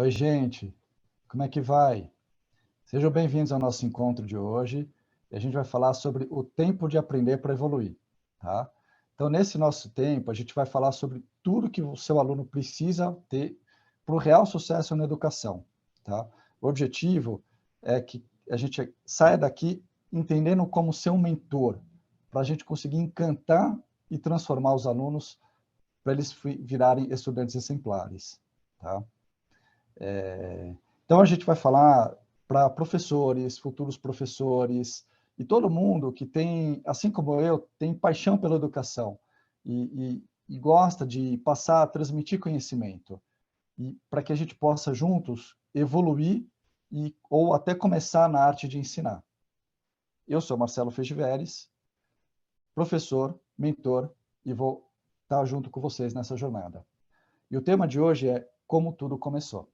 Oi, gente, como é que vai? Sejam bem-vindos ao nosso encontro de hoje. E a gente vai falar sobre o tempo de aprender para evoluir, tá? Então, nesse nosso tempo, a gente vai falar sobre tudo que o seu aluno precisa ter para o real sucesso na educação, tá? O objetivo é que a gente saia daqui entendendo como ser um mentor, para a gente conseguir encantar e transformar os alunos para eles virarem estudantes exemplares, tá? Então, a gente vai falar para professores, futuros professores, e todo mundo que tem, assim como eu, tem paixão pela educação e gosta de passar, transmitir conhecimento, e para que a gente possa juntos evoluir ou até começar na arte de ensinar. Eu sou Marcelo Feixiveres, professor, mentor, e vou estar junto com vocês nessa jornada. E o tema de hoje é como tudo começou.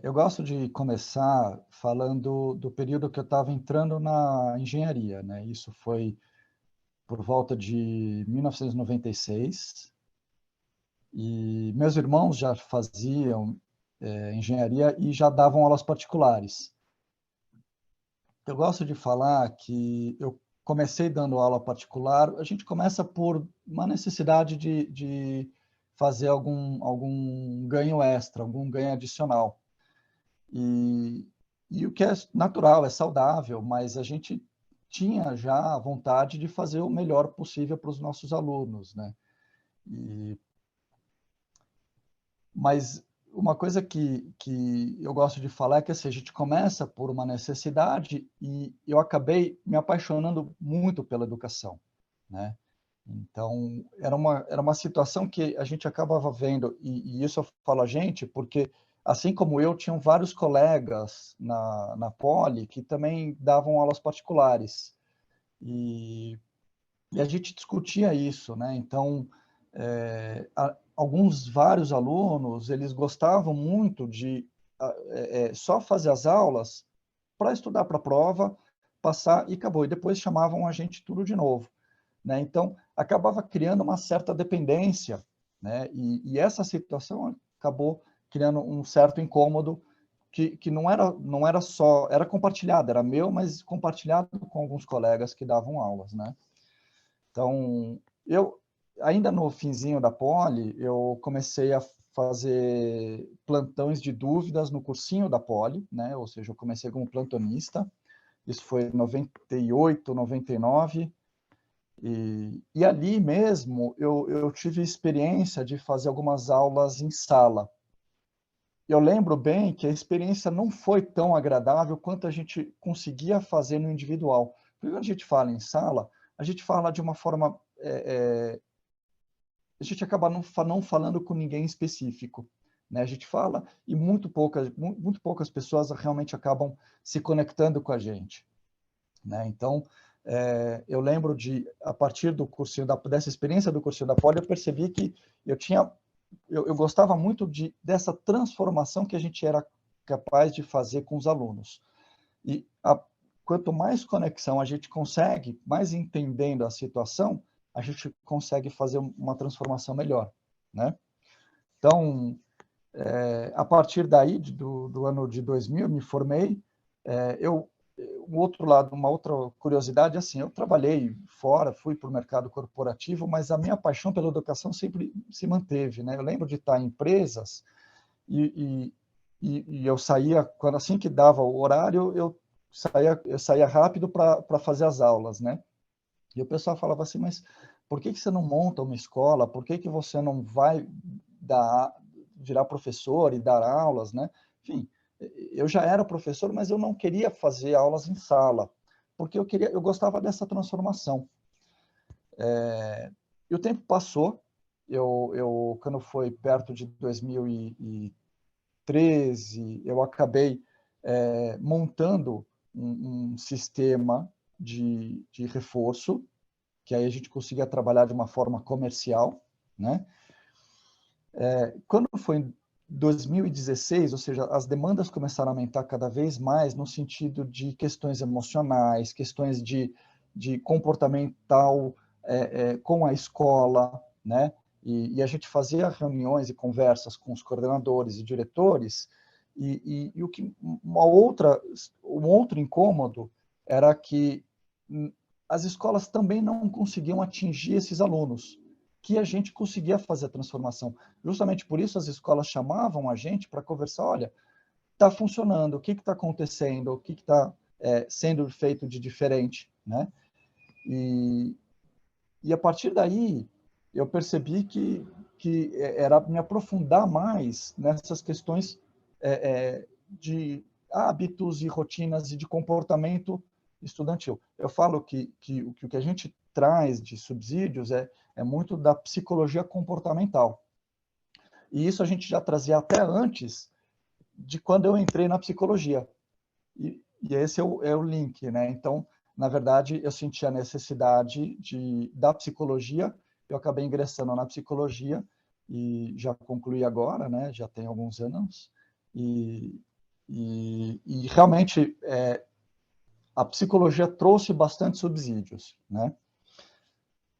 Eu gosto de começar falando do período que eu estava entrando na engenharia, né? Isso foi por volta de 1996, e meus irmãos já faziam engenharia e já davam aulas particulares. Eu gosto de falar que eu comecei dando aula particular, a gente começa por uma necessidade de fazer algum ganho extra, algum ganho adicional. E o que é natural, é saudável, mas a gente tinha já a vontade de fazer o melhor possível para os nossos alunos, né? Mas uma coisa que eu gosto de falar é que assim, a gente começa por uma necessidade e eu acabei me apaixonando muito pela educação, né? Então, era uma situação que a gente acabava vendo, e isso eu falo a gente, porque, assim como eu, tinham vários colegas na Poli que também davam aulas particulares, e a gente discutia isso, né? Então, vários alunos, eles gostavam muito de só fazer as aulas para estudar para a prova, passar e acabou, e depois chamavam a gente tudo de novo, né? Então, acabava criando uma certa dependência, né? E essa situação acabou criando um certo incômodo que não era só, era compartilhado, era meu, mas compartilhado com alguns colegas que davam aulas, né? Então, ainda no finzinho da Poli, eu comecei a fazer plantões de dúvidas no cursinho da Poli, né? Ou seja, eu comecei como plantonista, isso foi em 98, 99, e ali mesmo eu tive experiência de fazer algumas aulas em sala. Eu lembro bem que a experiência não foi tão agradável quanto a gente conseguia fazer no individual. Porque quando a gente fala em sala, a gente fala de uma forma... a gente acaba não falando com ninguém específico, né? A gente fala e muito poucas pessoas realmente acabam se conectando com a gente, né? Então, eu lembro a partir do cursinho dessa experiência do cursinho da Poli, eu percebi que eu gostava muito dessa transformação que a gente era capaz de fazer com os alunos. E quanto mais conexão a gente consegue, mais entendendo a situação, a gente consegue fazer uma transformação melhor, né? Então, a partir daí, do ano de 2000, me formei. Uma outra curiosidade, assim, eu trabalhei fora, fui para o mercado corporativo, mas a minha paixão pela educação sempre se manteve, né? Eu lembro de estar em empresas e eu saía, assim que dava o horário, eu saía rápido para fazer as aulas, né? E o pessoal falava assim, mas por que você não monta uma escola? Por que você não vai virar professor e dar aulas, né? Enfim, eu já era professor, mas eu não queria fazer aulas em sala, porque eu gostava dessa transformação. E o tempo passou, quando foi perto de 2013, eu acabei montando um sistema de reforço, que aí a gente conseguia trabalhar de uma forma comercial, né? Quando foi em 2016, ou seja, as demandas começaram a aumentar cada vez mais no sentido de questões emocionais, questões de comportamental com a escola, né? E a gente fazia reuniões e conversas com os coordenadores e diretores, e um outro incômodo era que as escolas também não conseguiam atingir esses alunos, que a gente conseguia fazer a transformação. Justamente por isso as escolas chamavam a gente para conversar, olha, está funcionando, o que está acontecendo, o que está sendo feito de diferente, né? E a partir daí, eu percebi que era me aprofundar mais nessas questões de hábitos e rotinas e de comportamento estudantil. Eu falo que o que a gente traz de subsídios é muito da psicologia comportamental. E isso a gente já trazia até antes de quando eu entrei na psicologia. E esse é o link, né? Então, na verdade, eu senti a necessidade da psicologia, eu acabei ingressando na psicologia e já concluí agora, né? Já tem alguns anos. E realmente a psicologia trouxe bastante subsídios, né?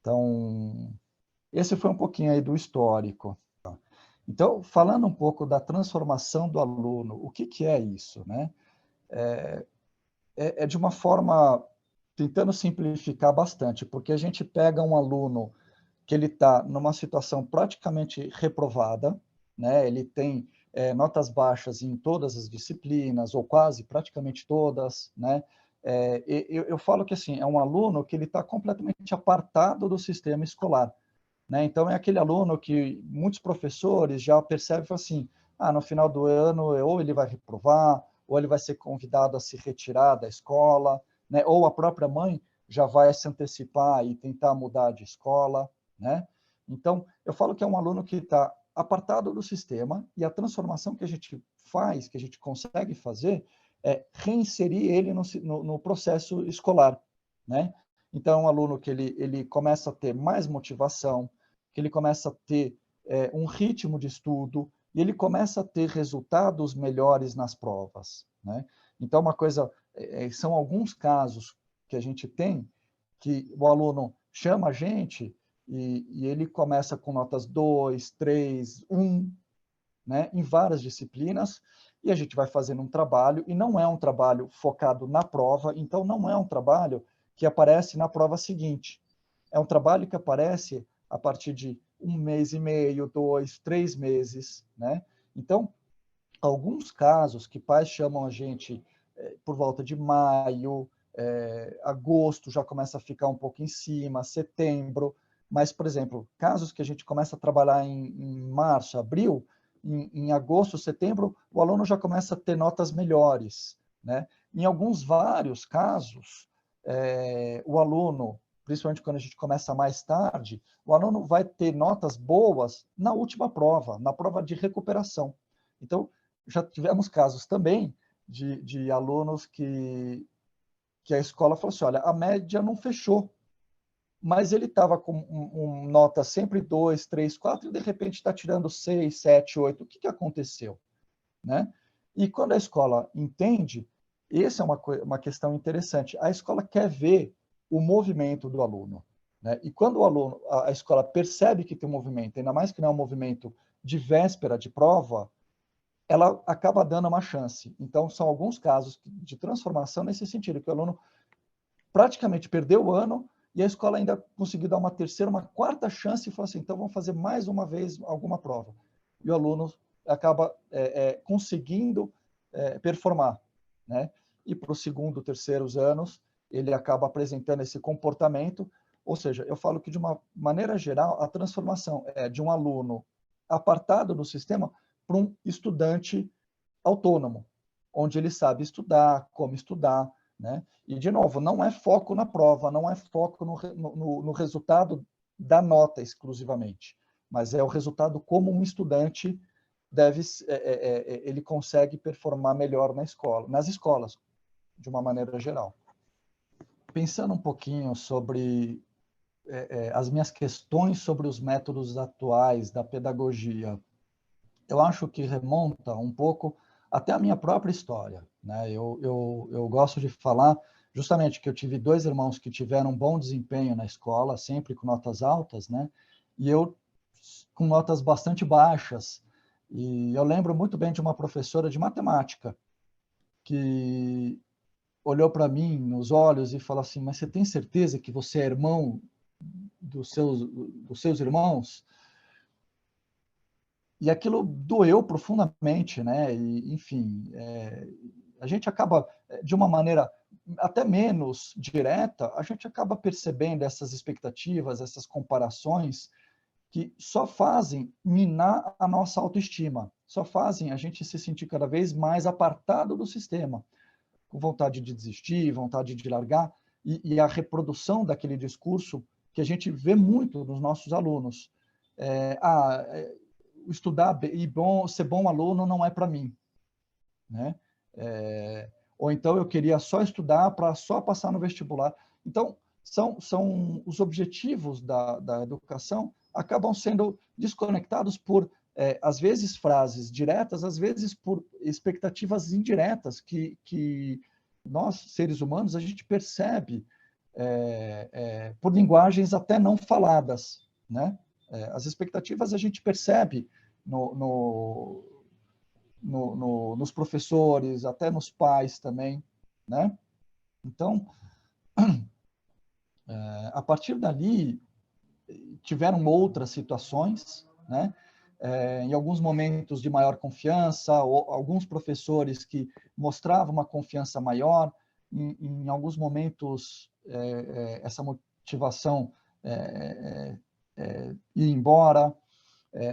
Então, esse foi um pouquinho aí do histórico. Então, falando um pouco da transformação do aluno, o que é isso, né? É de uma forma, tentando simplificar bastante, porque a gente pega um aluno que ele está numa situação praticamente reprovada, né? Ele tem notas baixas em todas as disciplinas, ou quase, praticamente todas, né? Eu falo que assim, é um aluno que ele está completamente apartado do sistema escolar, né? Então, é aquele aluno que muitos professores já percebem assim, no final do ano, ou ele vai reprovar, ou ele vai ser convidado a se retirar da escola, né? Ou a própria mãe já vai se antecipar e tentar mudar de escola, né? Então, eu falo que é um aluno que está apartado do sistema, e a transformação que a gente faz, que a gente consegue fazer, é reinserir ele no processo escolar, né? Então, é um aluno que ele começa a ter mais motivação, que ele começa a ter um ritmo de estudo, e ele começa a ter resultados melhores nas provas, né? Então, uma coisa, são alguns casos que a gente tem que o aluno chama a gente e ele começa com notas 2, 3, 1, né, em várias disciplinas, e a gente vai fazendo um trabalho, e não é um trabalho focado na prova, então não é um trabalho que aparece na prova seguinte. É um trabalho que aparece a partir de 1 mês e meio, 2, 3 meses, né? Então, alguns casos que pais chamam a gente por volta de maio, agosto já começa a ficar um pouco em cima, setembro, mas, por exemplo, casos que a gente começa a trabalhar em março, abril, em agosto, setembro, o aluno já começa a ter notas melhores, né? Em vários casos, o aluno, principalmente quando a gente começa mais tarde, o aluno vai ter notas boas na última prova, na prova de recuperação. Então, já tivemos casos também de alunos que a escola falou assim, olha, a média não fechou, mas ele estava com nota sempre 2, 3, 4, e de repente está tirando 6, 7, 8. O que aconteceu? Né? E quando a escola entende, essa é uma questão interessante, a escola quer ver o movimento do aluno. Né? E quando o aluno, a escola percebe que tem um movimento, ainda mais que não é um movimento de véspera de prova, ela acaba dando uma chance. Então, são alguns casos de transformação nesse sentido, que o aluno praticamente perdeu o ano e a escola ainda conseguiu dar uma terceira, uma quarta chance e falou assim, então vamos fazer mais uma vez alguma prova. E o aluno acaba conseguindo performar, né? E para o segundo, terceiros anos, ele acaba apresentando esse comportamento, ou seja, eu falo que de uma maneira geral, a transformação é de um aluno apartado do sistema para um estudante autônomo, onde ele sabe estudar, como estudar, né? E, de novo, não é foco na prova, não é foco no resultado da nota exclusivamente, mas é o resultado como um estudante ele consegue performar melhor nas escolas, de uma maneira geral. Pensando um pouquinho sobre as minhas questões sobre os métodos atuais da pedagogia, eu acho que remonta um pouco até a minha própria história, né? Eu gosto de falar justamente que eu tive 2 irmãos que tiveram um bom desempenho na escola, sempre com notas altas, né? E eu com notas bastante baixas. E eu lembro muito bem de uma professora de matemática que olhou para mim nos olhos e falou assim: mas você tem certeza que você é irmão dos seus irmãos? E aquilo doeu profundamente, né? E, enfim, a gente acaba, de uma maneira até menos direta, a gente acaba percebendo essas expectativas, essas comparações que só fazem minar a nossa autoestima, só fazem a gente se sentir cada vez mais apartado do sistema, com vontade de desistir, vontade de largar, e a reprodução daquele discurso que a gente vê muito nos nossos alunos. Estudar e ser bom aluno não é para mim, né? Ou então eu queria só estudar para só passar no vestibular. Então, são os objetivos da educação acabam sendo desconectados por, às vezes, frases diretas, às vezes por expectativas indiretas que nós, seres humanos, a gente percebe por linguagens até não faladas, né? As expectativas a gente percebe nos professores, até nos pais também, né? Então, a partir dali, tiveram outras situações, né? Em alguns momentos de maior confiança, ou alguns professores que mostravam uma confiança maior, em alguns momentos essa motivação ia embora.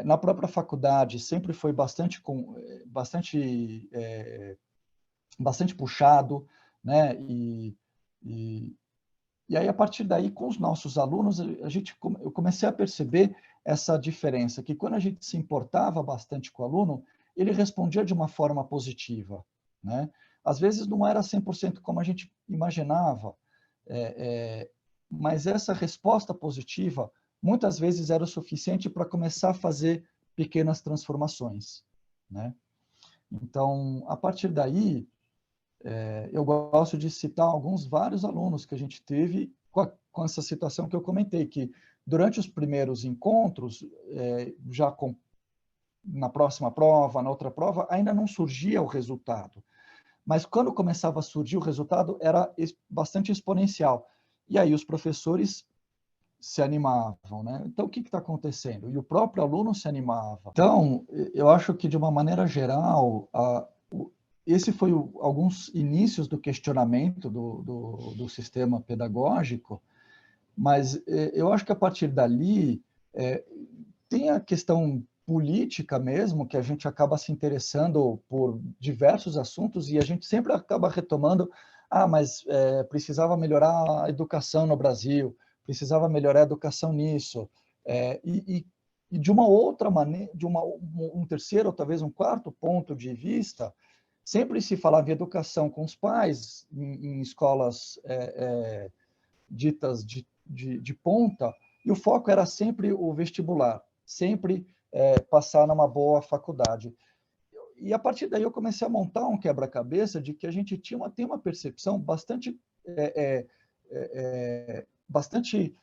Na própria faculdade sempre foi bastante puxado, né? E aí, a partir daí, com os nossos alunos, eu comecei a perceber essa diferença, que quando a gente se importava bastante com o aluno, ele respondia de uma forma positiva, né? Às vezes não era 100% como a gente imaginava, mas essa resposta positiva, muitas vezes era o suficiente para começar a fazer pequenas transformações, né? Então, a partir daí, eu gosto de citar vários alunos que a gente teve com essa situação que eu comentei, que durante os primeiros encontros, na próxima prova, na outra prova, ainda não surgia o resultado. Mas quando começava a surgir o resultado, era bastante exponencial. E aí os professores se animavam, né? Então, o que está acontecendo? E o próprio aluno se animava. Então, eu acho que, de uma maneira geral, esse foi alguns inícios do questionamento do sistema pedagógico, mas eu acho que a partir dali tem a questão política mesmo, que a gente acaba se interessando por diversos assuntos e a gente sempre acaba retomando, mas precisava melhorar a educação no Brasil, precisava melhorar a educação nisso, e de uma outra maneira, um terceiro ou talvez um quarto ponto de vista, sempre se falava em educação com os pais, em escolas ditas de ponta, e o foco era sempre o vestibular, sempre passar numa boa faculdade. E a partir daí eu comecei a montar um quebra-cabeça de que a gente tem uma percepção bastante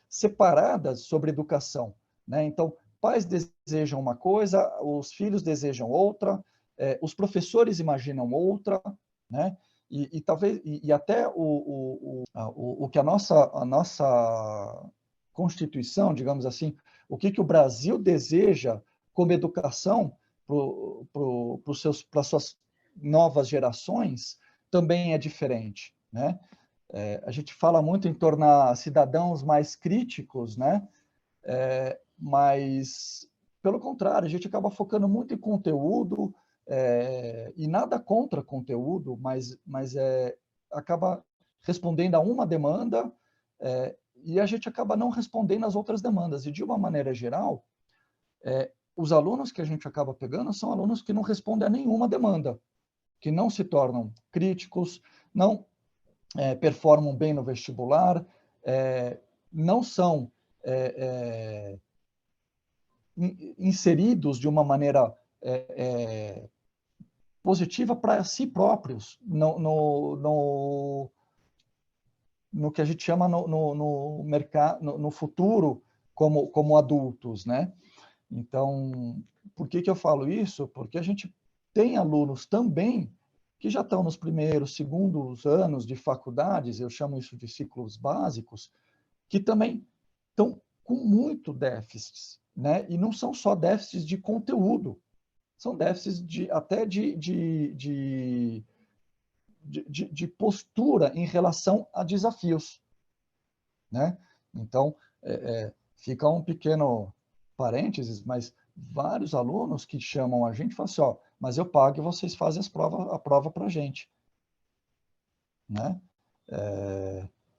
separada sobre educação, né? Então, pais desejam uma coisa, os filhos desejam outra, os professores imaginam outra, né? E talvez até o que a nossa Constituição, digamos assim, o que o Brasil deseja como educação para as suas novas gerações também é diferente, né? A gente fala muito em tornar cidadãos mais críticos, né? Mas, pelo contrário, a gente acaba focando muito em conteúdo, e nada contra conteúdo, mas acaba respondendo a uma demanda, e a gente acaba não respondendo às outras demandas. E, de uma maneira geral, os alunos que a gente acaba pegando são alunos que não respondem a nenhuma demanda, que não se tornam críticos, não performam bem no vestibular, não são inseridos de uma maneira positiva para si próprios, no que a gente chama no mercado, no futuro, como adultos, né? Então, por que eu falo isso? Porque a gente tem alunos também que já estão nos primeiros, segundos anos de faculdades, eu chamo isso de ciclos básicos, que também estão com muito déficits, né? E não são só déficits de conteúdo, são déficits até de postura em relação a desafios, né? Então, fica um pequeno parênteses, mas vários alunos que chamam a gente falam assim, ó, mas eu pago e vocês fazem a prova para a gente, né?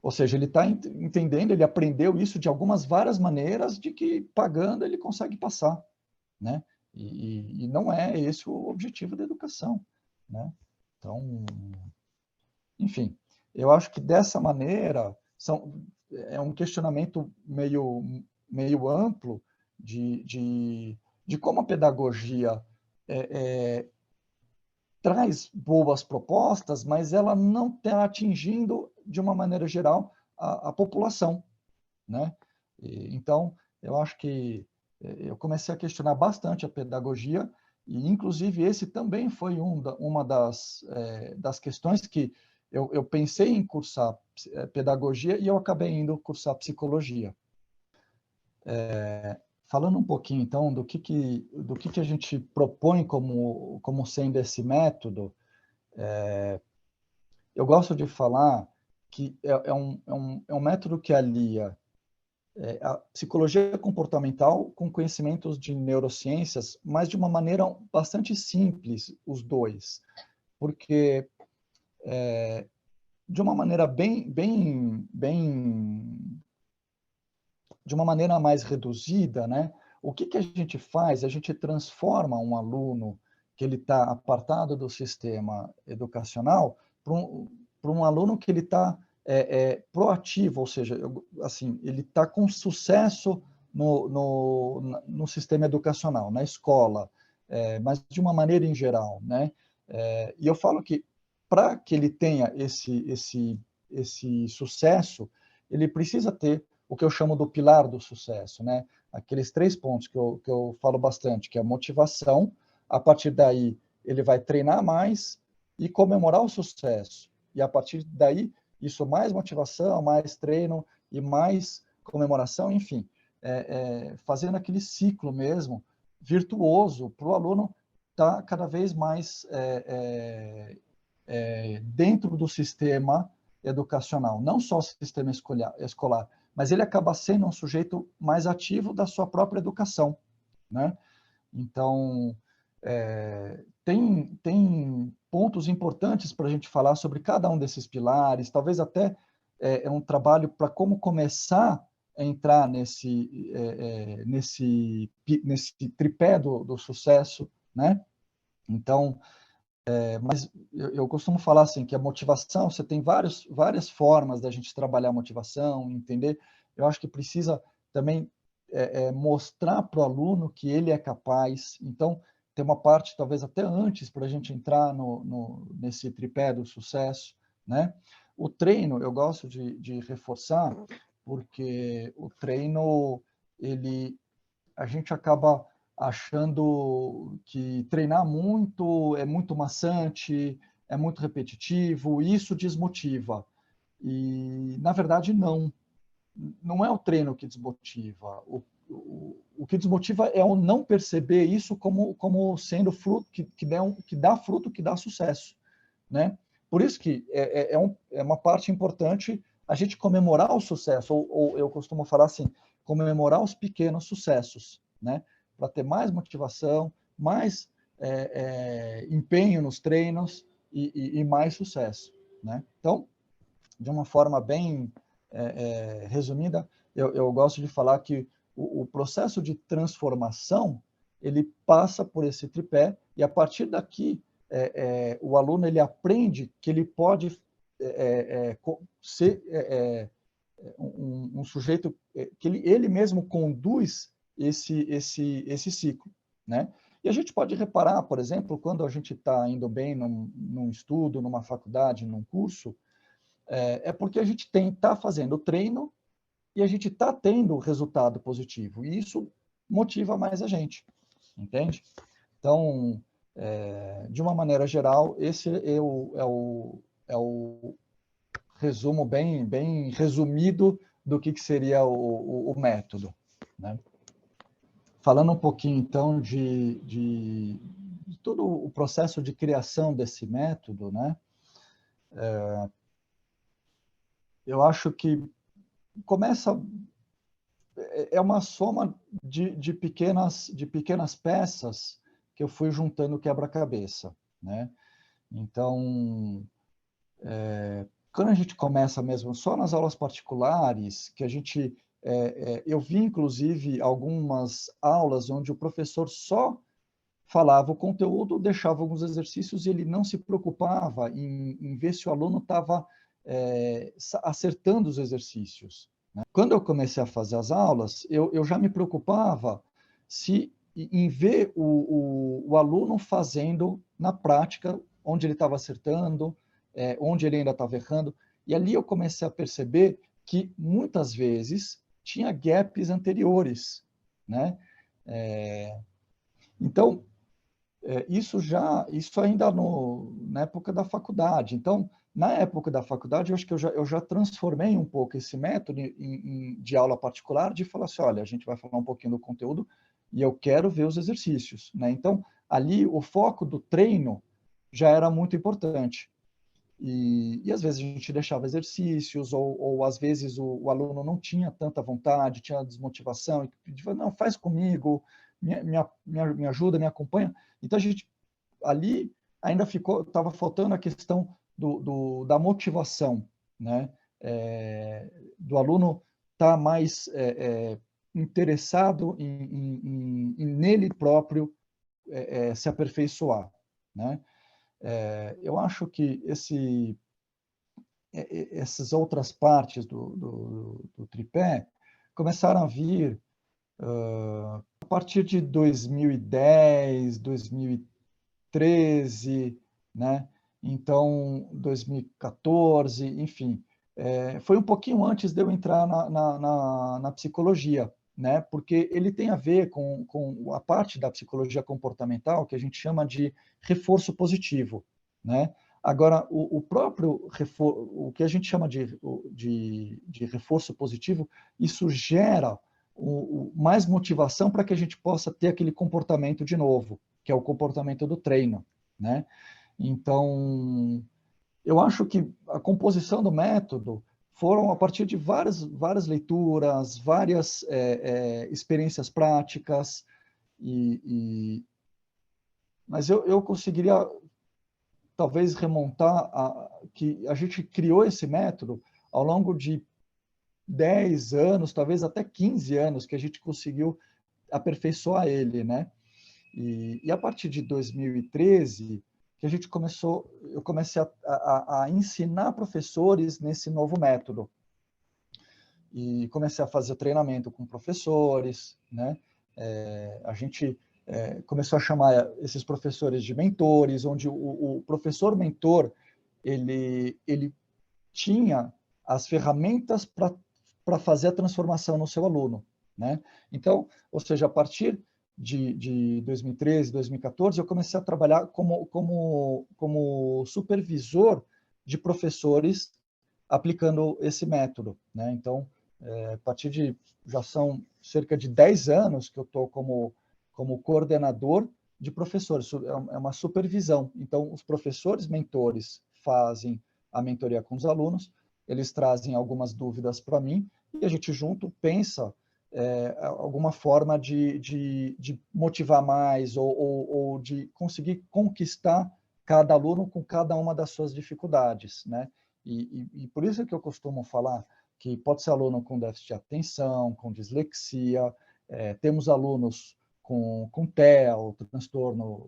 Ou seja, ele está entendendo, ele aprendeu isso de algumas várias maneiras, de que pagando ele consegue passar, né? E não é esse o objetivo da educação, né? Então, enfim, eu acho que dessa maneira é um questionamento meio amplo de como a pedagogia traz boas propostas, mas ela não está atingindo, de uma maneira geral, a população, né? Então, eu acho que eu comecei a questionar bastante a pedagogia, e, inclusive, esse também foi uma das questões que eu pensei em cursar pedagogia e eu acabei indo cursar psicologia. Falando um pouquinho, então, do que a gente propõe como sendo esse método, eu gosto de falar que é um método que alia a psicologia comportamental com conhecimentos de neurociências, mas de uma maneira bastante simples, os dois, porque de uma maneira de uma maneira mais reduzida, né? O que a gente faz? A gente transforma um aluno que ele está apartado do sistema educacional para um aluno que ele está proativo, ou seja, assim, ele está com sucesso no sistema educacional, na escola, mas de uma maneira em geral, né? E eu falo que para que ele tenha esse sucesso, ele precisa ter o que eu chamo do pilar do sucesso, né? Aqueles 3 pontos que eu falo bastante, que é a motivação, a partir daí ele vai treinar mais e comemorar o sucesso. E a partir daí, isso mais motivação, mais treino e mais comemoração, enfim, fazendo aquele ciclo mesmo, virtuoso, para o aluno estar cada vez mais dentro do sistema educacional, não só o sistema escolar, mas ele acaba sendo um sujeito mais ativo da sua própria educação, né? Então, tem pontos importantes para a gente falar sobre cada um desses pilares, talvez até um trabalho para como começar a entrar nesse tripé do sucesso, né? Então, mas eu costumo falar assim, que a motivação, você tem várias formas da gente trabalhar a motivação, entender. Eu acho que precisa também mostrar para o aluno que ele é capaz. Então, tem uma parte, talvez até antes, para a gente entrar nesse tripé do sucesso, né? O treino, eu gosto de reforçar, porque o treino, a gente acaba achando que treinar muito é muito maçante, é muito repetitivo, e isso desmotiva. E, na verdade, não é o treino que desmotiva. O que desmotiva é o não perceber isso como sendo fruto, que dá fruto, que dá sucesso, né? Por isso que é uma parte importante a gente comemorar o sucesso, ou eu costumo falar assim, comemorar os pequenos sucessos, né? Para ter mais motivação, mais empenho nos treinos e mais sucesso, né? Então, de uma forma bem resumida, eu gosto de falar que o processo de transformação ele passa por esse tripé e a partir daqui o aluno ele aprende que ele pode ser um sujeito que ele mesmo conduz esse ciclo, né? E a gente pode reparar, por exemplo, quando a gente está indo bem num estudo, numa faculdade, num curso, porque a gente está fazendo treino e a gente está tendo resultado positivo. E isso motiva mais a gente, entende? Então, de uma maneira geral, esse é o resumo bem resumido do que seria o método, né? Falando um pouquinho, então, de todo o processo de criação desse método, né? Eu acho que começa... É uma soma de pequenas peças que eu fui juntando o quebra-cabeça, né? Então, quando a gente começa mesmo só nas aulas particulares, que a gente... eu vi, inclusive, algumas aulas onde o professor só falava o conteúdo, deixava alguns exercícios e ele não se preocupava em ver se o aluno estava acertando os exercícios, né? Quando eu comecei a fazer as aulas, eu já me preocupava em ver o aluno fazendo na prática, onde ele estava acertando, onde ele ainda estava errando. E ali eu comecei a perceber que, muitas vezes, tinha gaps anteriores, né? Então, isso ainda na época da faculdade. Então, na época da faculdade, eu acho que eu já transformei um pouco esse método de aula particular, de falar assim, olha, a gente vai falar um pouquinho do conteúdo e eu quero ver os exercícios, né? Então, ali, o foco do treino já era muito importante. E às vezes a gente deixava exercícios, ou às vezes o aluno não tinha tanta vontade, tinha desmotivação, e pedia, não, faz comigo, me ajuda, me acompanha. Então a gente, ali ainda estava faltando a questão da motivação, né? Do aluno estar mais interessado em nele próprio se aperfeiçoar, né? Eu acho que essas outras partes do tripé começaram a vir a partir de 2010, 2013, né? Então, 2014, enfim. Foi um pouquinho antes de eu entrar na psicologia, né? Porque ele tem a ver com a parte da psicologia comportamental que a gente chama de reforço positivo, né? Agora, o próprio o que a gente chama de reforço positivo, isso gera mais motivação para que a gente possa ter aquele comportamento de novo, que é o comportamento do treino, né? Então, eu acho que a composição do método foram a partir de várias leituras, várias experiências práticas, mas eu conseguiria talvez remontar que a gente criou esse método ao longo de 10 anos, talvez até 15 anos, que a gente conseguiu aperfeiçoar ele, né? E a partir de 2013, que eu comecei a ensinar professores nesse novo método. E comecei a fazer treinamento com professores, né? A gente começou a chamar esses professores de mentores, onde o professor mentor, ele tinha as ferramentas para fazer a transformação no seu aluno, né? Então, ou seja, a partir de 2013, 2014, eu comecei a trabalhar como supervisor de professores aplicando esse método, né? Então, a partir já são cerca de 10 anos que eu estou como coordenador de professores, é uma supervisão. Então, os professores mentores fazem a mentoria com os alunos, eles trazem algumas dúvidas para mim, e a gente junto pensa alguma forma de motivar mais ou de conseguir conquistar cada aluno com cada uma das suas dificuldades, né? E por isso que eu costumo falar que pode ser aluno com déficit de atenção, com dislexia, temos alunos com TEA, transtorno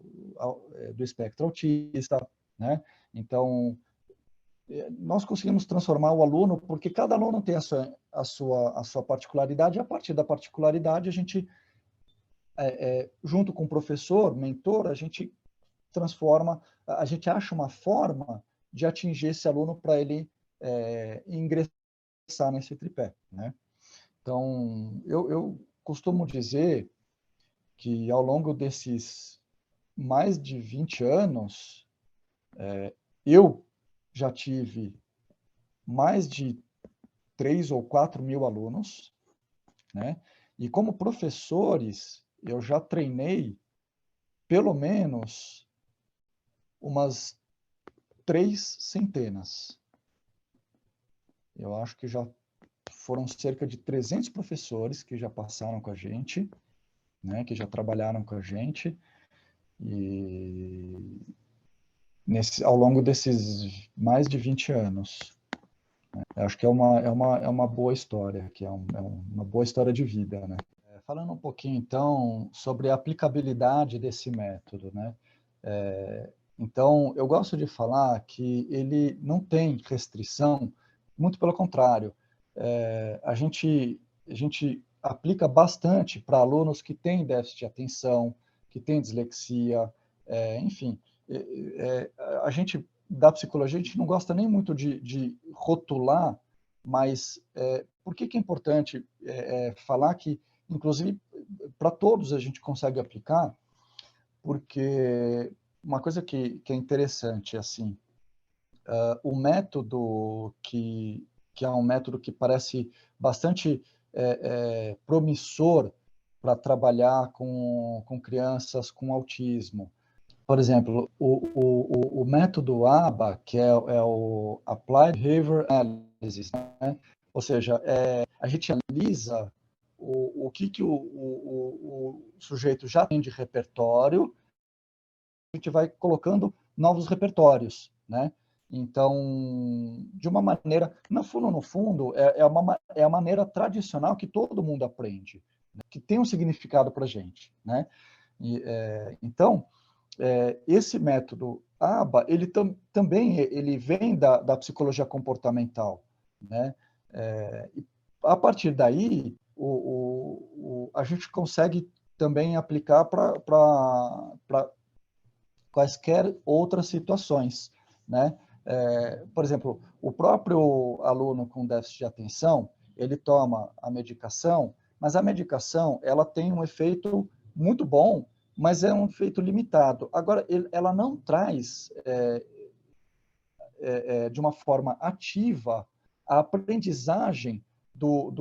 do espectro autista, né? Então, nós conseguimos transformar o aluno, porque cada aluno tem a sua particularidade, e a partir da particularidade, a gente, junto com o professor, mentor, a gente transforma, a gente acha uma forma de atingir esse aluno para ele ingressar nesse tripé, né? Então, eu costumo dizer que ao longo desses mais de 20 anos, eu já tive mais de 3 ou 4 mil alunos, né? E como professores, eu já treinei pelo menos umas 3 centenas. Eu acho que já foram cerca de 300 professores que já passaram com a gente, né? Que já trabalharam com a gente. E ao longo desses mais de 20 anos. Eu acho que é uma boa história, que uma boa história de vida, né? Falando um pouquinho, então, sobre a aplicabilidade desse método, né? Então, eu gosto de falar que ele não tem restrição, muito pelo contrário. A gente aplica bastante para alunos que têm déficit de atenção, que têm dislexia, enfim. A gente, da psicologia, a gente não gosta nem muito de rotular, mas por que é importante falar que, inclusive, para todos a gente consegue aplicar, porque uma coisa que é interessante, assim, o método que é um método que parece bastante promissor para trabalhar com crianças com autismo. Por exemplo, o método ABA, que é o Applied Behavior Analysis, né? Ou seja, a gente analisa o que o sujeito já tem de repertório, a gente vai colocando novos repertórios, né? Então, de uma maneira, no fundo, é a maneira tradicional que todo mundo aprende, né? Que tem um significado para a gente, né? Então, esse método ABA, ele também ele vem da psicologia comportamental, né? E a partir daí, a gente consegue também aplicar para quaisquer outras situações, né? Por exemplo, o próprio aluno com déficit de atenção, ele toma a medicação, mas a medicação ela tem um efeito muito bom, mas é um efeito limitado. Agora, ela não traz de uma forma ativa a aprendizagem do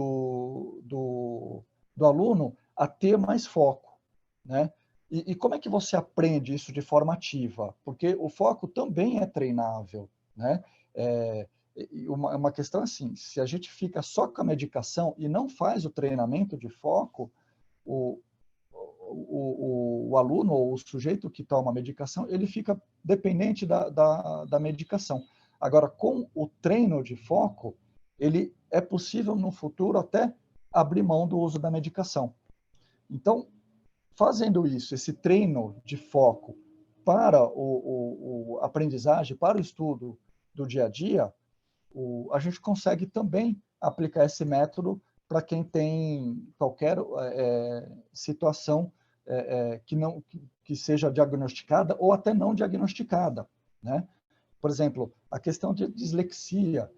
aluno a ter mais foco, né? E como é que você aprende isso de forma ativa? Porque o foco também é treinável, né? Uma questão assim, se a gente fica só com a medicação e não faz o treinamento de foco, o aluno ou o sujeito que toma a medicação, ele fica dependente da medicação. Agora, com o treino de foco, ele é possível no futuro até abrir mão do uso da medicação. Então, fazendo isso, esse treino de foco para a aprendizagem, para o estudo do dia a dia, a gente consegue também aplicar esse método para quem tem qualquer situação que seja diagnosticada ou até não diagnosticada, né? Por exemplo, a questão de dislexia,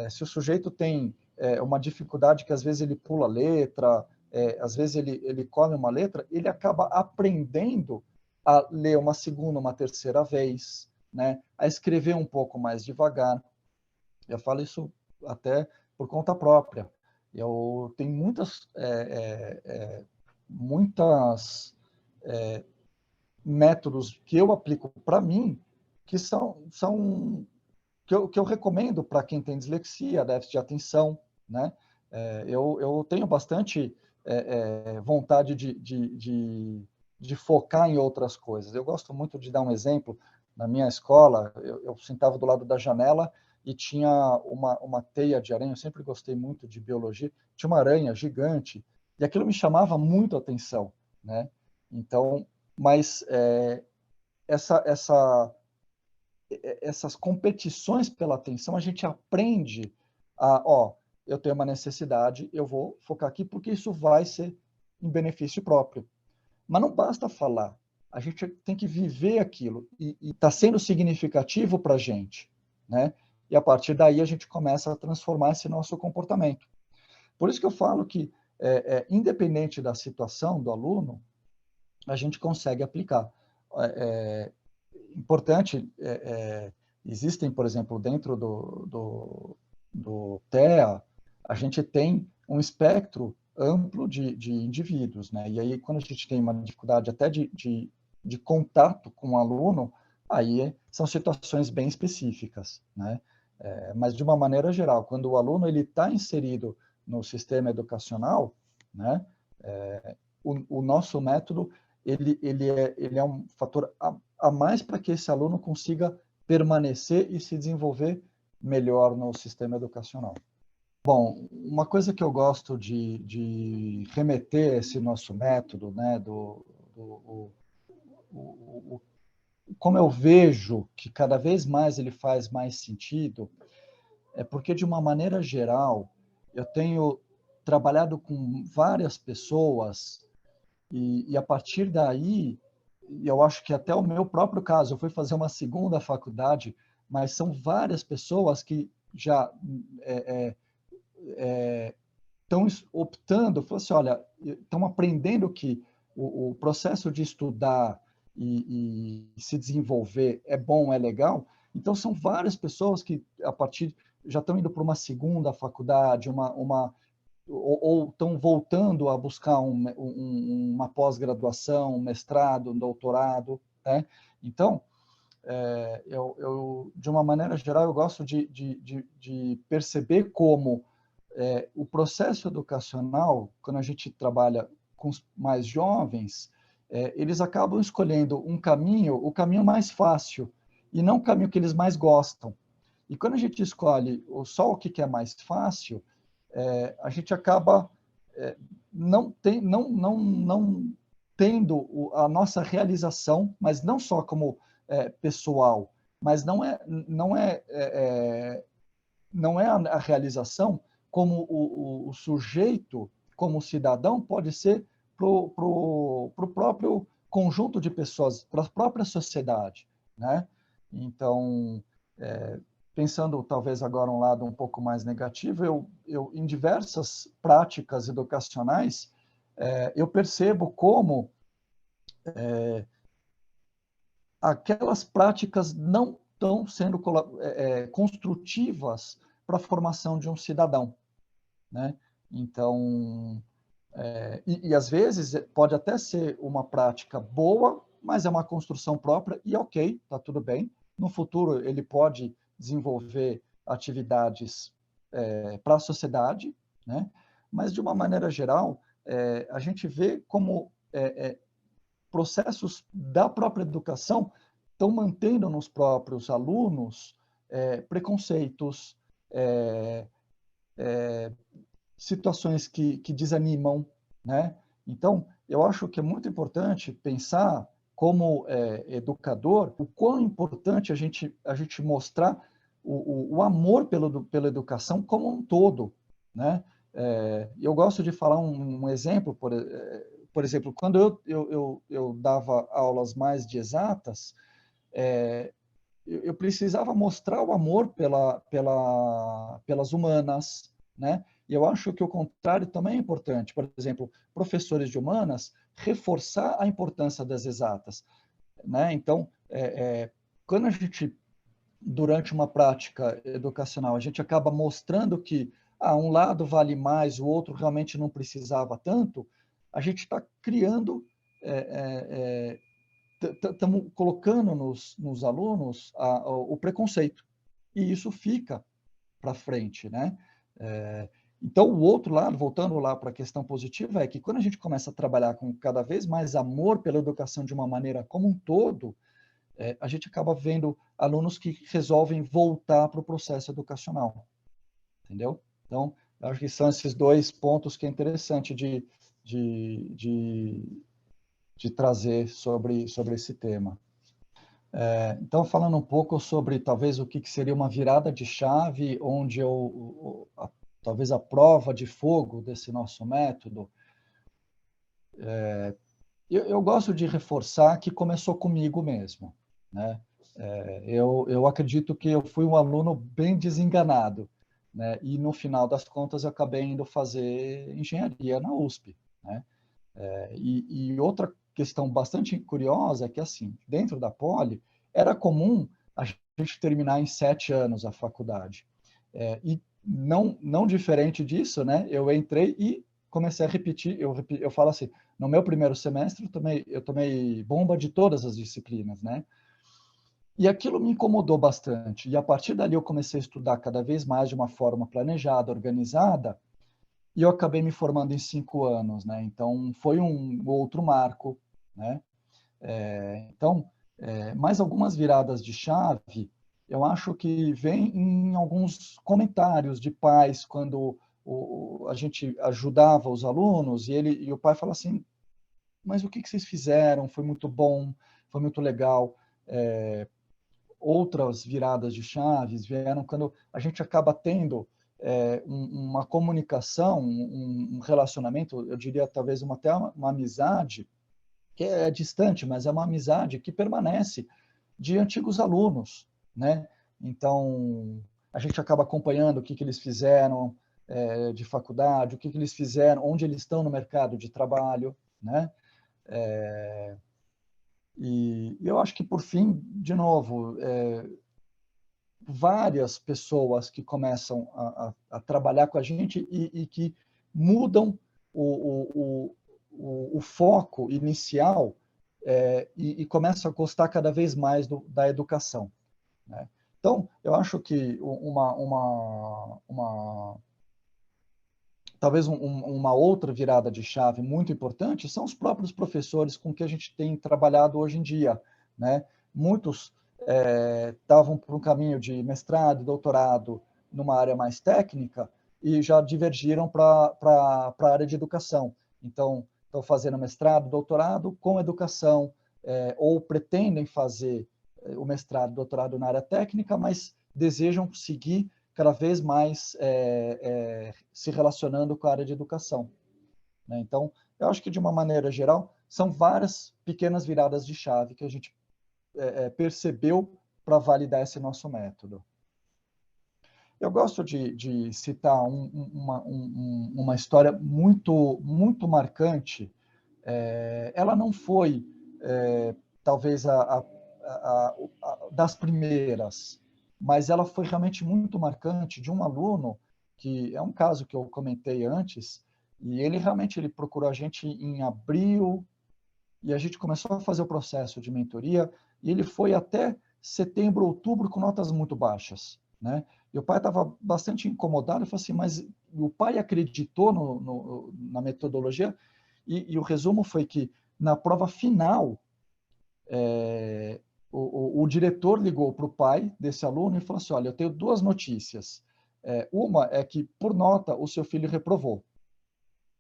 se o sujeito tem uma dificuldade que às vezes ele pula letra, às vezes ele come uma letra, ele acaba aprendendo a ler uma segunda, uma terceira vez, né? A escrever um pouco mais devagar. Eu falo isso até por conta própria. Eu tenho muitas métodos que eu aplico para mim que são que eu recomendo para quem tem dislexia, déficit de atenção, né? Eu tenho bastante vontade de focar em outras coisas. Eu gosto muito de dar um exemplo. Na minha escola, eu sentava do lado da janela e tinha uma teia de aranha. Eu sempre gostei muito de biologia. Tinha uma aranha gigante e aquilo me chamava muito a atenção, né? Então, mas essas competições pela atenção, a gente aprende eu tenho uma necessidade, eu vou focar aqui porque isso vai ser em benefício próprio. Mas não basta falar, a gente tem que viver aquilo e está sendo significativo para a gente, né? E a partir daí a gente começa a transformar esse nosso comportamento. Por isso que eu falo que, independente da situação do aluno, a gente consegue aplicar. Importante, existem, por exemplo, dentro do TEA, a gente tem um espectro amplo de indivíduos, né? E aí, quando a gente tem uma dificuldade até de contato com o aluno, aí são situações bem específicas, né? Mas, de uma maneira geral, quando o aluno está inserido no sistema educacional, né? O nosso método ele é um fator a mais para que esse aluno consiga permanecer e se desenvolver melhor no sistema educacional. Bom, uma coisa que eu gosto de remeter a esse nosso método, né, como eu vejo que cada vez mais ele faz mais sentido, é porque, de uma maneira geral, eu tenho trabalhado com várias pessoas e a partir daí, eu acho que até o meu próprio caso, eu fui fazer uma segunda faculdade, mas são várias pessoas que já estão optando, falam assim, olha, estão aprendendo que o processo de estudar e se desenvolver é bom, é legal. Então, são várias pessoas que, a partir, já estão indo para uma segunda faculdade, ou estão voltando a buscar uma pós-graduação, um mestrado, um doutorado, né? Então, de uma maneira geral, eu gosto de perceber como o processo educacional, quando a gente trabalha com os mais jovens, eles acabam escolhendo o caminho mais fácil, e não o caminho que eles mais gostam. E quando a gente escolhe só o que é mais fácil, a gente acaba não tendo a nossa realização, mas não só como pessoal, mas não é a realização como o sujeito, como cidadão, pode ser para o próprio conjunto de pessoas, para a própria sociedade, né? Então, pensando talvez agora um lado um pouco mais negativo, eu em diversas práticas educacionais, eu percebo como aquelas práticas não estão sendo construtivas para a formação de um cidadão, né? Então, às vezes pode até ser uma prática boa, mas é uma construção própria e ok, está tudo bem. No futuro ele pode desenvolver atividades para a sociedade, né? Mas de uma maneira geral, a gente vê como processos da própria educação estão mantendo nos próprios alunos preconceitos, situações que desanimam, né? Então, eu acho que é muito importante pensar, como educador, o quão importante a gente mostrar o amor pela educação como um todo, né? Eu gosto de falar um exemplo, por exemplo, quando eu dava aulas mais de exatas, eu precisava mostrar o amor pelas humanas, né? E eu acho que o contrário também é importante. Por exemplo, professores de humanas, reforçar a importância das exatas, né? Então, quando a gente, durante uma prática educacional, a gente acaba mostrando que um lado vale mais, o outro realmente não precisava tanto, a gente está criando estamos colocando nos alunos o preconceito. E isso fica para frente, né? Então, o outro lado, voltando lá para a questão positiva, é que quando a gente começa a trabalhar com cada vez mais amor pela educação de uma maneira como um todo, a gente acaba vendo alunos que resolvem voltar para o processo educacional, entendeu? Então, acho que são esses dois pontos que é interessante de trazer sobre esse tema. Então, falando um pouco sobre talvez o que seria uma virada de chave, onde talvez a prova de fogo desse nosso método, eu gosto de reforçar que começou comigo mesmo, né? Eu acredito que eu fui um aluno bem desenganado, né? E no final das contas eu acabei indo fazer engenharia na USP, né? E outra questão bastante curiosa é que, assim, dentro da Poli, era comum a gente terminar em 7 anos a faculdade. E não diferente disso, né? Eu entrei e comecei a repetir. Eu falo assim, no meu primeiro semestre, eu tomei bomba de todas as disciplinas, né? E aquilo me incomodou bastante. E a partir dali eu comecei a estudar cada vez mais de uma forma planejada, organizada, e eu acabei me formando em 5 anos, né? Então, foi um outro marco, né? Então, mais algumas viradas de chave, eu acho que vem em alguns comentários de pais, quando a gente ajudava os alunos, e o pai fala assim, mas o que vocês fizeram? Foi muito bom, foi muito legal. Outras viradas de chaves vieram quando a gente acaba tendo uma comunicação, um relacionamento, eu diria talvez até uma amizade, que é distante, mas é uma amizade que permanece de antigos alunos, né? Então, a gente acaba acompanhando o que eles fizeram de faculdade, o que eles fizeram, onde eles estão no mercado de trabalho, né? E eu acho que, por fim, de novo, várias pessoas que começam a trabalhar com a gente e que mudam o foco inicial e começam a gostar cada vez mais da educação, né? Então, eu acho que talvez uma outra virada de chave muito importante são os próprios professores com que a gente tem trabalhado hoje em dia, né? Muitos estavam por um caminho de mestrado, doutorado numa área mais técnica e já divergiram para a área de educação. Então, estão fazendo mestrado, doutorado com educação, ou pretendem fazer o mestrado, doutorado na área técnica, mas desejam seguir cada vez mais se relacionando com a área de educação, né? Então, eu acho que, de uma maneira geral, são várias pequenas viradas de chave que a gente percebeu para validar esse nosso método. Eu gosto de citar uma história muito marcante. Ela não foi, talvez, das primeiras, mas ela foi realmente muito marcante de um aluno, que é um caso que eu comentei antes, e ele procurou a gente em abril, e a gente começou a fazer o processo de mentoria, e ele foi até setembro, outubro, com notas muito baixas, né? E o pai estava bastante incomodado, e falou assim, mas o pai acreditou na metodologia, e o resumo foi que, na prova final, o diretor ligou para o pai desse aluno e falou assim, olha, eu tenho duas notícias. Uma é que, por nota, o seu filho reprovou.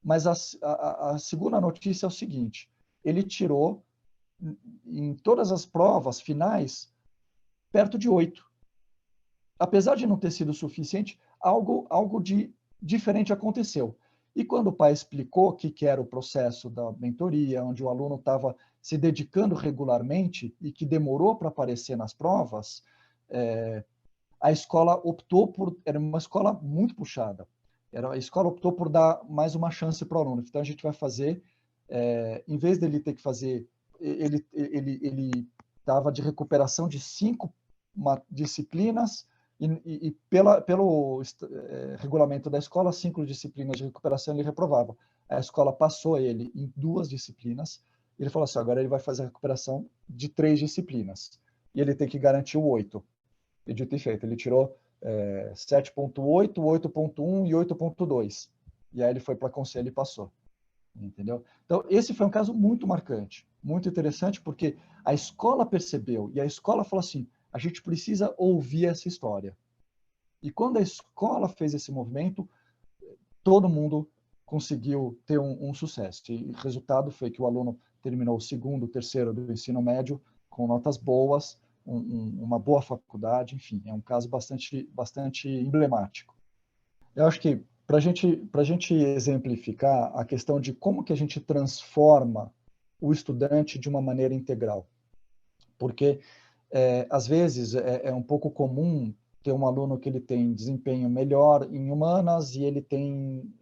Mas a segunda notícia é o seguinte, ele tirou, em todas as provas finais, perto de 8. Apesar de não ter sido suficiente, algo de diferente aconteceu. E quando o pai explicou o que era o processo da mentoria, onde o aluno estava se dedicando regularmente e que demorou para aparecer nas provas, a escola optou por... Era uma escola muito puxada. A escola optou por dar mais uma chance para o aluno. Então, a gente vai fazer, em vez dele ter que fazer... Ele dava de recuperação de 5 disciplinas e pelo regulamento da escola, 5 disciplinas de recuperação ele reprovava. A escola passou ele em 2 disciplinas. Ele falou assim, agora ele vai fazer a recuperação de 3 disciplinas. E ele tem que garantir o 8. E dito e feito, ele tirou 7.8, 8.1 e 8.2. E aí ele foi para conselho e passou. Entendeu? Então, esse foi um caso muito marcante, muito interessante, porque a escola percebeu, e a escola falou assim, a gente precisa ouvir essa história. E quando a escola fez esse movimento, todo mundo conseguiu ter um sucesso. E o resultado foi que o aluno terminou o segundo, terceiro do ensino médio com notas boas, uma boa faculdade, enfim, é um caso bastante emblemático. Eu acho que, para a gente exemplificar a questão de como que a gente transforma o estudante de uma maneira integral, porque às vezes é um pouco comum ter um aluno que ele tem desempenho melhor em humanas e ele tem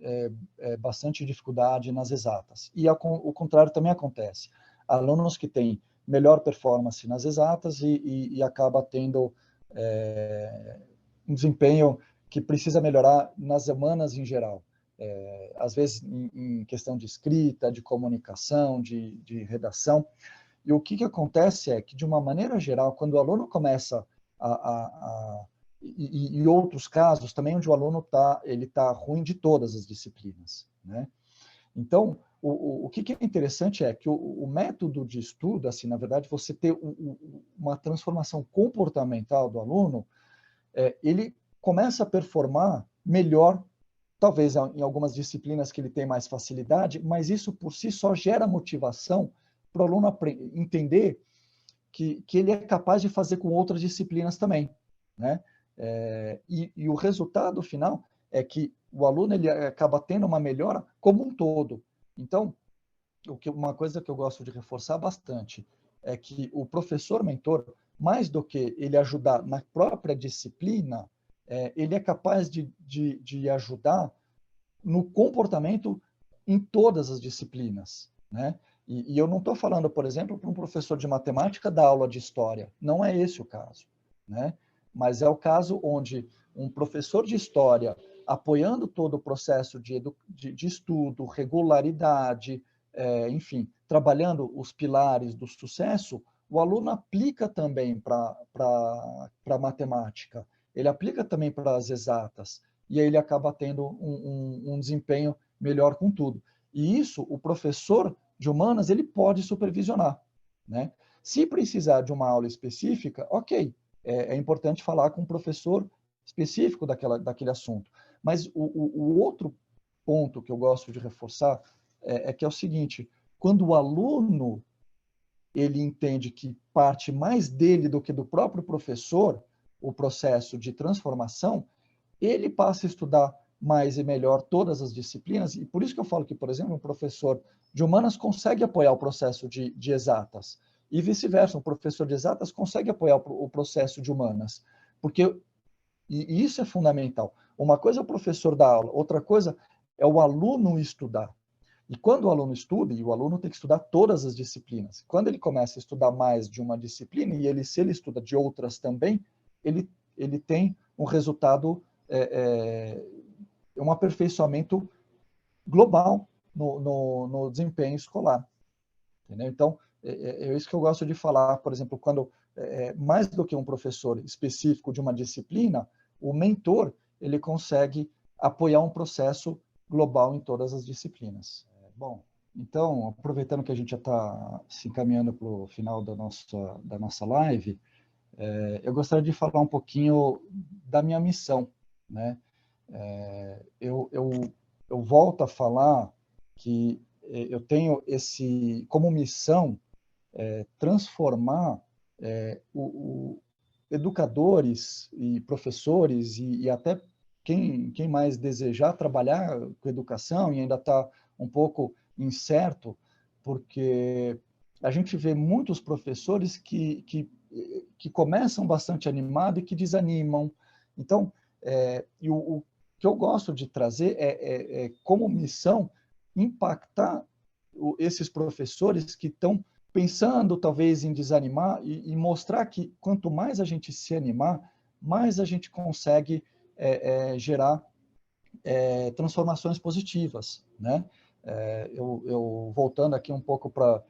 bastante dificuldade nas exatas. E o contrário também acontece. alunos que têm melhor performance nas exatas e acaba tendo um desempenho que precisa melhorar nas humanas em geral. Às vezes em questão de escrita, de comunicação, de redação. E o que acontece é que, de uma maneira geral, quando o aluno começa e outros casos também onde o aluno ele tá ruim de todas as disciplinas, né? Então, o que é interessante é que o método de estudo, assim, na verdade, você ter uma transformação comportamental do aluno, ele começa a performar melhor, talvez em algumas disciplinas que ele tem mais facilidade, mas isso por si só gera motivação para o aluno entender que ele é capaz de fazer com outras disciplinas também, né? E o resultado final é que o aluno ele acaba tendo uma melhora como um todo. Então, uma coisa que eu gosto de reforçar bastante é que o professor mentor, mais do que ele ajudar na própria disciplina, ele é capaz de ajudar no comportamento em todas as disciplinas, né? E eu não estou falando, por exemplo, para um professor de matemática dar aula de história. Não é esse o caso, né? Mas é o caso onde um professor de história, apoiando todo o processo de estudo, regularidade, enfim, trabalhando os pilares do sucesso, o aluno aplica também para a matemática, ele aplica também para as exatas, e aí ele acaba tendo um desempenho melhor com tudo. E isso, o professor de humanas, ele pode supervisionar, né? Se precisar de uma aula específica, ok, é importante falar com um professor específico daquele assunto. Mas o outro ponto que eu gosto de reforçar é que é o seguinte, quando o aluno ele entende que parte mais dele do que do próprio professor, o processo de transformação, ele passa a estudar mais e melhor todas as disciplinas, e por isso que eu falo que, por exemplo, um professor de humanas consegue apoiar o processo de exatas, e vice-versa, um professor de exatas consegue apoiar o processo de humanas, porque e isso é fundamental. Uma coisa é o professor dar aula, outra coisa é o aluno estudar. E quando o aluno estuda, e o aluno tem que estudar todas as disciplinas, quando ele começa a estudar mais de uma disciplina, e se ele estuda de outras também, ele tem um resultado um aperfeiçoamento global no desempenho escolar. Entendeu? Então, é isso que eu gosto de falar, por exemplo, quando mais do que um professor específico de uma disciplina, o mentor ele consegue apoiar um processo global em todas as disciplinas. Bom, então, aproveitando que a gente já está se encaminhando para o final da nossa live, eu gostaria de falar um pouquinho da minha missão, né? Eu volto a falar que eu tenho como missão transformar educadores e professores e até quem mais desejar trabalhar com educação e ainda está um pouco incerto, porque a gente vê muitos professores que começam bastante animados e que desanimam. Então, o que eu gosto de trazer como missão impactar esses professores que estão pensando talvez em desanimar e mostrar que quanto mais a gente se animar, mais a gente consegue gerar transformações positivas, né? Eu voltando aqui um pouco para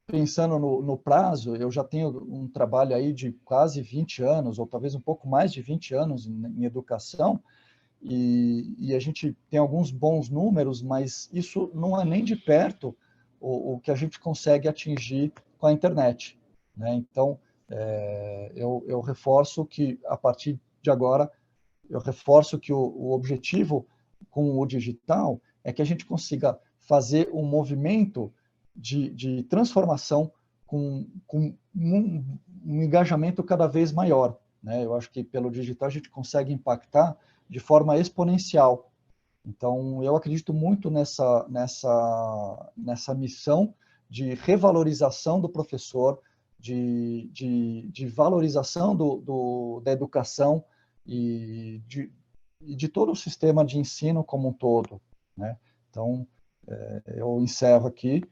pensando no prazo, eu já tenho um trabalho aí de quase 20 anos, ou talvez um pouco mais de 20 anos em educação, e a gente tem alguns bons números, mas isso não é nem de perto o que a gente consegue atingir com a internet, né? Então, eu reforço que, a partir de agora, eu reforço que o objetivo com o digital é que a gente consiga fazer um movimento de transformação com um engajamento cada vez maior, né? Eu acho que pelo digital a gente consegue impactar de forma exponencial. Então, eu acredito muito nessa missão de revalorização do professor, de valorização da educação e de todo o sistema de ensino como um todo, né? Então, Eu encerro aqui,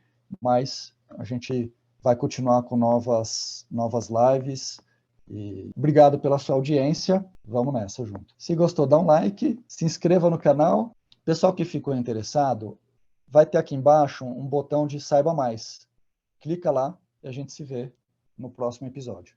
mas a gente vai continuar com novas lives. E obrigado pela sua audiência. Vamos nessa junto. Se gostou, dá um like, se inscreva no canal. Pessoal que ficou interessado, vai ter aqui embaixo um botão de Saiba Mais. Clica lá e a gente se vê no próximo episódio.